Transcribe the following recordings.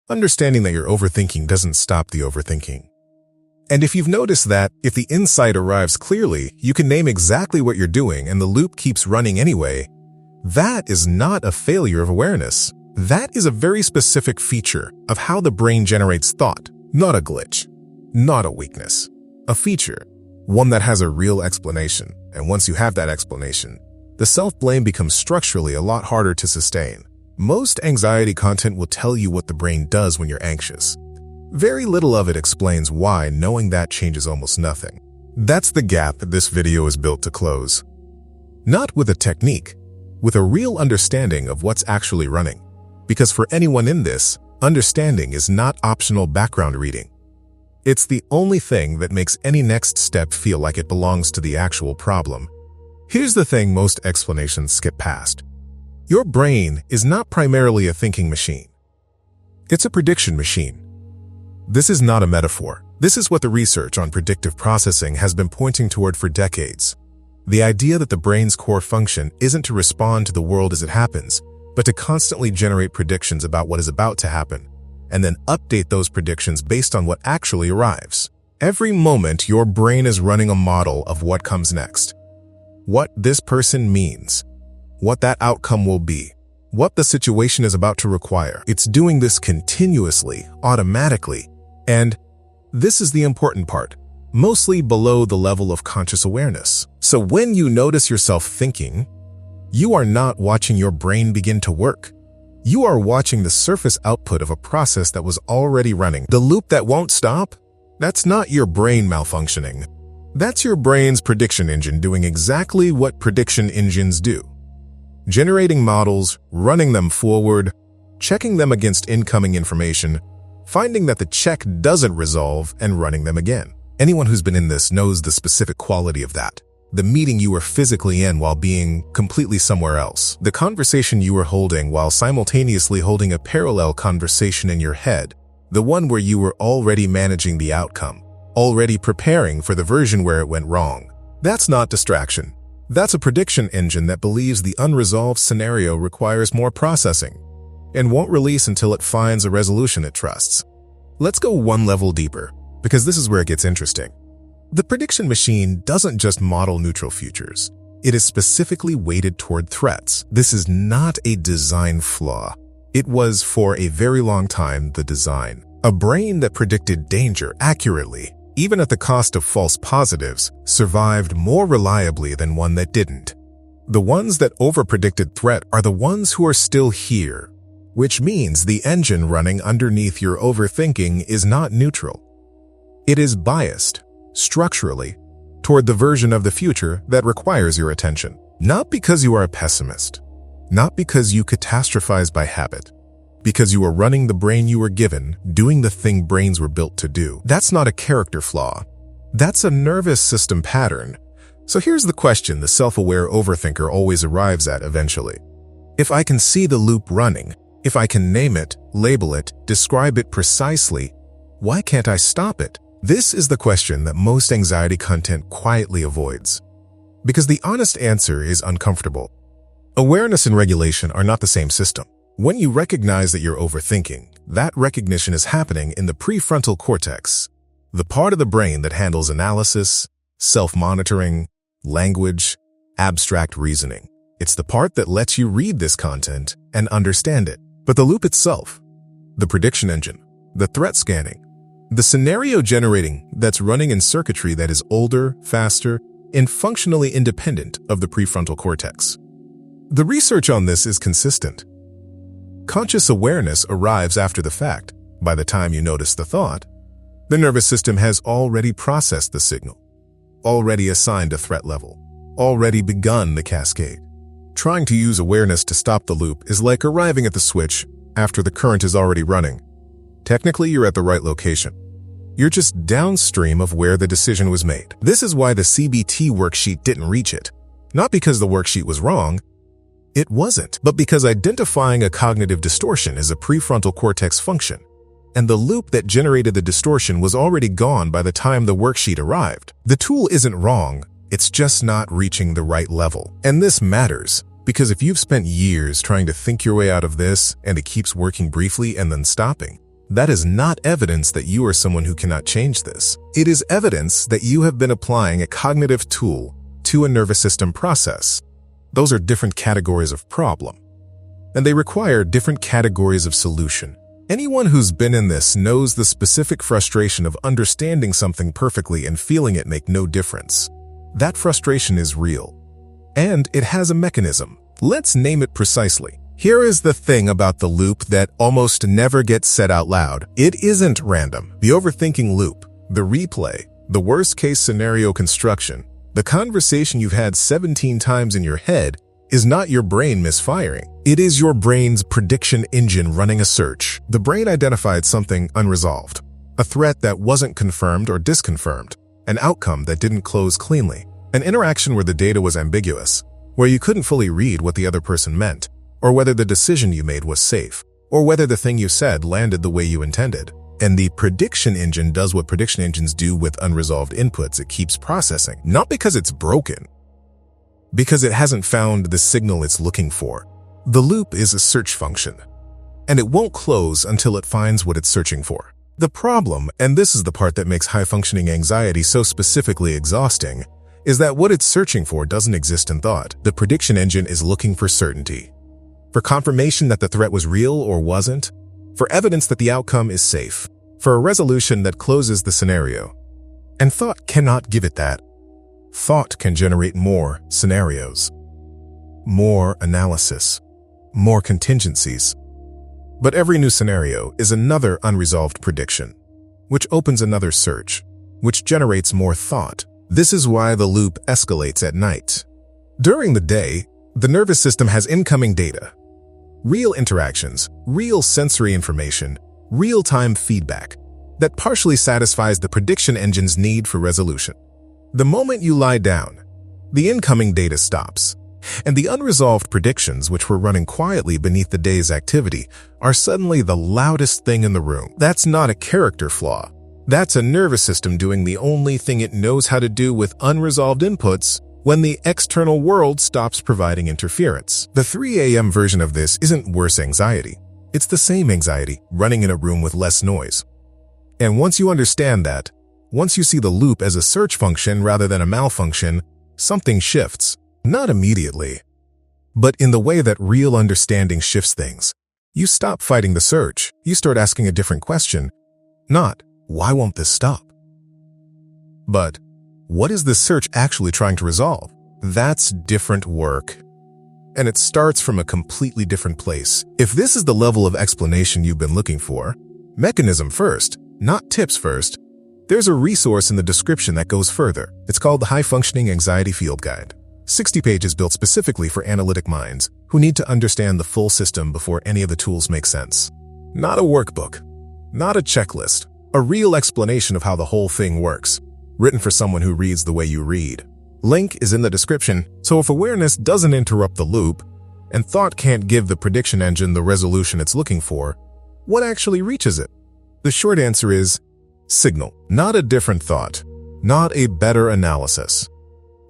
understanding that you're overthinking doesn't stop the overthinking. And if you've noticed that, if the insight arrives clearly, you can name exactly what you're doing and the loop keeps running anyway, that is not a failure of awareness. That is a very specific feature of how the brain generates thought, not a glitch, not a weakness. A feature, one that has a real explanation, and once you have that explanation, the self-blame becomes structurally a lot harder to sustain. Most anxiety content will tell you what the brain does when you're anxious. Very little of it explains why. Knowing that changes almost nothing. That's the gap this video is built to close. Not with a technique, with a real understanding of what's actually running. Because for anyone in this, understanding is not optional background reading. It's the only thing that makes any next step feel like it belongs to the actual problem. Here's the thing most explanations skip past. Your brain is not primarily a thinking machine. It's a prediction machine. This is not a metaphor. This is what the research on predictive processing has been pointing toward for decades. The idea that the brain's core function isn't to respond to the world as it happens, but to constantly generate predictions about what is about to happen, and then update those predictions based on what actually arrives. Every moment, your brain is running a model of what comes next. What this person means, what that outcome will be, what the situation is about to require. It's doing this continuously, automatically, and this is the important part, mostly below the level of conscious awareness. So when you notice yourself thinking, you are not watching your brain begin to work. You are watching the surface output of a process that was already running. The loop that won't stop, that's not your brain malfunctioning. That's your brain's prediction engine doing exactly what prediction engines do. Generating models, running them forward, checking them against incoming information, finding that the check doesn't resolve, and running them again. Anyone who's been in this knows the specific quality of that. The meeting you were physically in while being completely somewhere else. The conversation you were holding while simultaneously holding a parallel conversation in your head. The one where you were already managing the outcome, already preparing for the version where it went wrong. That's not distraction. That's a prediction engine that believes the unresolved scenario requires more processing and won't release until it finds a resolution it trusts. Let's go one level deeper, because this is where it gets interesting. The prediction machine doesn't just model neutral futures. It is specifically weighted toward threats. This is not a design flaw. It was, for a very long time, the design. A brain that predicted danger accurately, even at the cost of false positives, survived more reliably than one that didn't. The ones that overpredicted threat are the ones who are still here, which means the engine running underneath your overthinking is not neutral. It is biased, structurally, toward the version of the future that requires your attention. Not because you are a pessimist, not because you catastrophize by habit, because you are running the brain you were given, doing the thing brains were built to do. That's not a character flaw. That's a nervous system pattern. So here's the question the self-aware overthinker always arrives at eventually. If I can see the loop running, if I can name it, label it, describe it precisely, why can't I stop it? This is the question that most anxiety content quietly avoids. Because the honest answer is uncomfortable. Awareness and regulation are not the same system. When you recognize that you're overthinking, that recognition is happening in the prefrontal cortex, the part of the brain that handles analysis, self-monitoring, language, abstract reasoning. It's the part that lets you read this content and understand it. But the loop itself, the prediction engine, the threat scanning, the scenario generating that's running in circuitry that is older, faster, and functionally independent of the prefrontal cortex. The research on this is consistent. Conscious awareness arrives after the fact. By the time you notice the thought, the nervous system has already processed the signal, already assigned a threat level, already begun the cascade. Trying to use awareness to stop the loop is like arriving at the switch after the current is already running. Technically, you're at the right location. You're just downstream of where the decision was made. This is why the CBT worksheet didn't reach it. Not because the worksheet was wrong. It wasn't, but because identifying a cognitive distortion is a prefrontal cortex function, and the loop that generated the distortion was already gone by the time the worksheet arrived. The tool isn't wrong, it's just not reaching the right level. And this matters, because if you've spent years trying to think your way out of this and it keeps working briefly and then stopping, that is not evidence that you are someone who cannot change this. It is evidence that you have been applying a cognitive tool to a nervous system process. Those are different categories of problem, and they require different categories of solution. Anyone who's been in this knows the specific frustration of understanding something perfectly and feeling it make no difference. That frustration is real, and it has a mechanism. Let's name it precisely. Here is the thing about the loop that almost never gets said out loud. It isn't random. The overthinking loop, the replay, the worst-case scenario construction, the conversation you've had 17 times in your head is not your brain misfiring. It is your brain's prediction engine running a search. The brain identified something unresolved, a threat that wasn't confirmed or disconfirmed, an outcome that didn't close cleanly, an interaction where the data was ambiguous, where you couldn't fully read what the other person meant, or whether the decision you made was safe, or whether the thing you said landed the way you intended. And the prediction engine does what prediction engines do with unresolved inputs. It keeps processing, not because it's broken, because it hasn't found the signal it's looking for. The loop is a search function, and it won't close until it finds what it's searching for. The problem, and this is the part that makes high-functioning anxiety so specifically exhausting, is that what it's searching for doesn't exist in thought. The prediction engine is looking for certainty, for confirmation that the threat was real or wasn't, for evidence that the outcome is safe, for a resolution that closes the scenario. And thought cannot give it that. Thought can generate more scenarios, more analysis, more contingencies. But every new scenario is another unresolved prediction, which opens another search, which generates more thought. This is why the loop escalates at night. During the day, the nervous system has incoming data, real interactions, real sensory information, real-time feedback that partially satisfies the prediction engine's need for resolution. The moment you lie down, the incoming data stops, and the unresolved predictions, which were running quietly beneath the day's activity, are suddenly the loudest thing in the room. That's not a character flaw. That's a nervous system doing the only thing it knows how to do with unresolved inputs when the external world stops providing interference. The 3 a.m. version of this isn't worse anxiety. It's the same anxiety, running in a room with less noise. And once you understand that, once you see the loop as a search function rather than a malfunction, something shifts. Not immediately, but in the way that real understanding shifts things. You stop fighting the search. You start asking a different question. Not, why won't this stop? But, what is this search actually trying to resolve? That's different work. And it starts from a completely different place. If this is the level of explanation you've been looking for, mechanism first, not tips first, there's a resource in the description that goes further. It's called the High Functioning Anxiety Field Guide. 60 pages built specifically for analytic minds who need to understand the full system before any of the tools make sense. Not a workbook, not a checklist, a real explanation of how the whole thing works, written for someone who reads the way you read. Link is in the description, so if awareness doesn't interrupt the loop, and thought can't give the prediction engine the resolution it's looking for, what actually reaches it? The short answer is signal. Not a different thought, not a better analysis,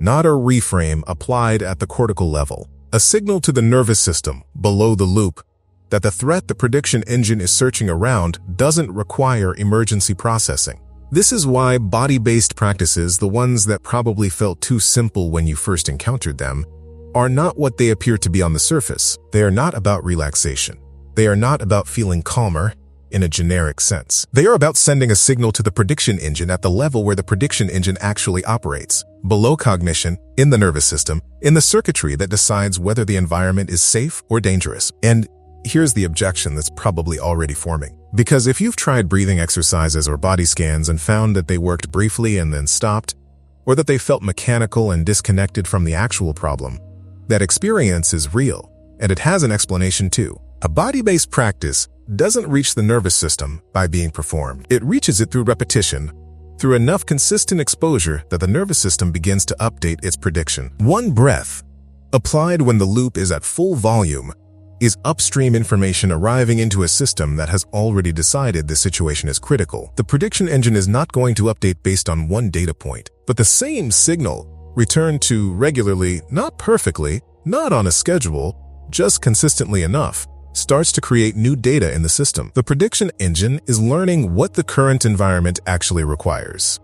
not a reframe applied at the cortical level. A signal to the nervous system, below the loop, that the threat the prediction engine is searching around doesn't require emergency processing. This is why body-based practices, the ones that probably felt too simple when you first encountered them, are not what they appear to be on the surface. They are not about relaxation. They are not about feeling calmer in a generic sense. They are about sending a signal to the prediction engine at the level where the prediction engine actually operates, below cognition, in the nervous system, in the circuitry that decides whether the environment is safe or dangerous. And here's the objection that's probably already forming. Because if you've tried breathing exercises or body scans and found that they worked briefly and then stopped, or that they felt mechanical and disconnected from the actual problem, that experience is real, and it has an explanation too. A body-based practice doesn't reach the nervous system by being performed. It reaches it through repetition, through enough consistent exposure that the nervous system begins to update its prediction. One breath, applied when the loop is at full volume, is upstream information arriving into a system that has already decided the situation is critical. The prediction engine is not going to update based on one data point, but the same signal returned to regularly, not perfectly, not on a schedule, just consistently enough, starts to create new data in the system. The prediction engine is learning what the current environment actually requires.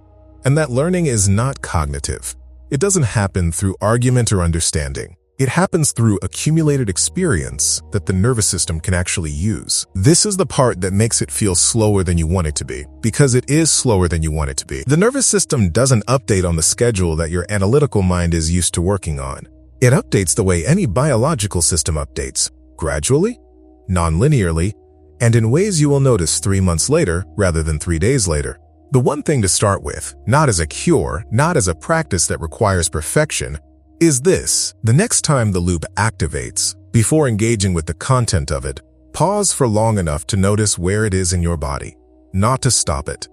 And that learning is not cognitive. It doesn't happen through argument or understanding. It happens through accumulated experience that the nervous system can actually use. This is the part that makes it feel slower than you want it to be, because it is slower than you want it to be. The nervous system doesn't update on the schedule that your analytical mind is used to working on. It updates the way any biological system updates, gradually, non-linearly, and in ways you will notice 3 months later rather than 3 days later. The one thing to start with, not as a cure, not as a practice that requires perfection, is this. The next time the loop activates, before engaging with the content of it, pause for long enough to notice where it is in your body. Not to stop it,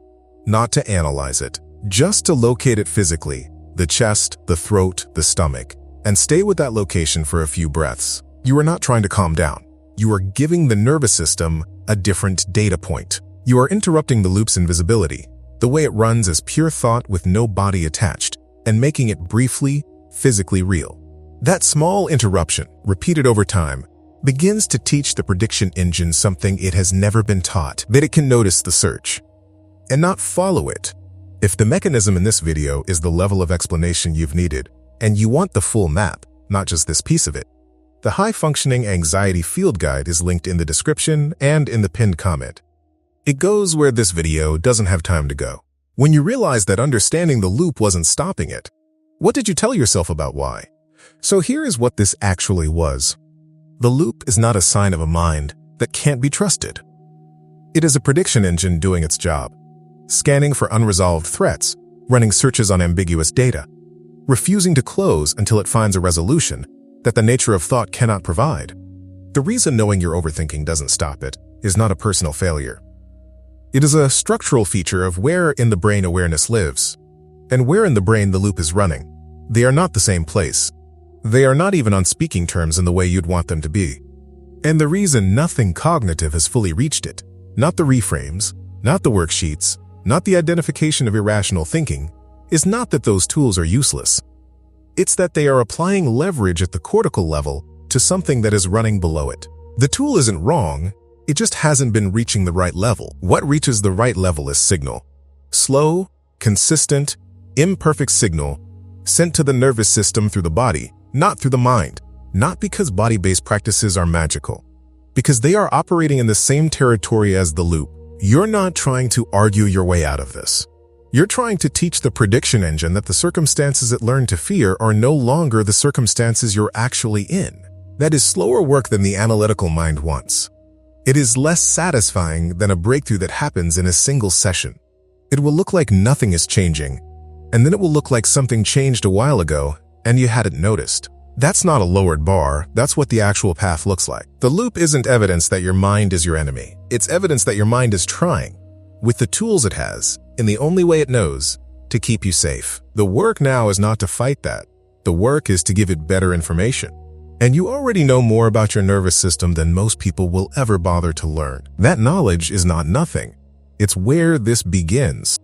not to analyze it, just to locate it physically, the chest, the throat, the stomach, and stay with that location for a few breaths. You are not trying to calm down. You are giving the nervous system a different data point. You are interrupting the loop's invisibility, the way it runs as pure thought with no body attached, and making it briefly, physically real. That small interruption, repeated over time, begins to teach the prediction engine something it has never been taught, that it can notice the search and not follow it. If the mechanism in this video is the level of explanation you've needed, and you want the full map, not just this piece of it, the high-functioning anxiety field guide is linked in the description and in the pinned comment. It goes where this video doesn't have time to go. When you realize that understanding the loop wasn't stopping it, what did you tell yourself about why? So here is what this actually was. The loop is not a sign of a mind that can't be trusted. It is a prediction engine doing its job, scanning for unresolved threats, running searches on ambiguous data, refusing to close until it finds a resolution that the nature of thought cannot provide. The reason knowing your overthinking doesn't stop it is not a personal failure. It is a structural feature of where in the brain awareness lives, and where in the brain the loop is running. They are not the same place. They are not even on speaking terms in the way you'd want them to be. And the reason nothing cognitive has fully reached it, not the reframes, not the worksheets, not the identification of irrational thinking, is not that those tools are useless. It's that they are applying leverage at the cortical level to something that is running below it. The tool isn't wrong, it just hasn't been reaching the right level. What reaches the right level is signal. Slow, consistent, imperfect signal sent to the nervous system through the body, not through the mind. Not because body-based practices are magical, because they are operating in the same territory as the loop. You're not trying to argue your way out of this. You're trying to teach the prediction engine that the circumstances it learned to fear are no longer the circumstances you're actually in. That is slower work than the analytical mind wants. It is less satisfying than a breakthrough that happens in a single session. It will look like nothing is changing, and then it will look like something changed a while ago and you hadn't noticed. That's not a lowered bar, that's what the actual path looks like. The loop isn't evidence that your mind is your enemy. It's evidence that your mind is trying, with the tools it has, in the only way it knows, to keep you safe. The work now is not to fight that. The work is to give it better information. And you already know more about your nervous system than most people will ever bother to learn. That knowledge is not nothing. It's where this begins.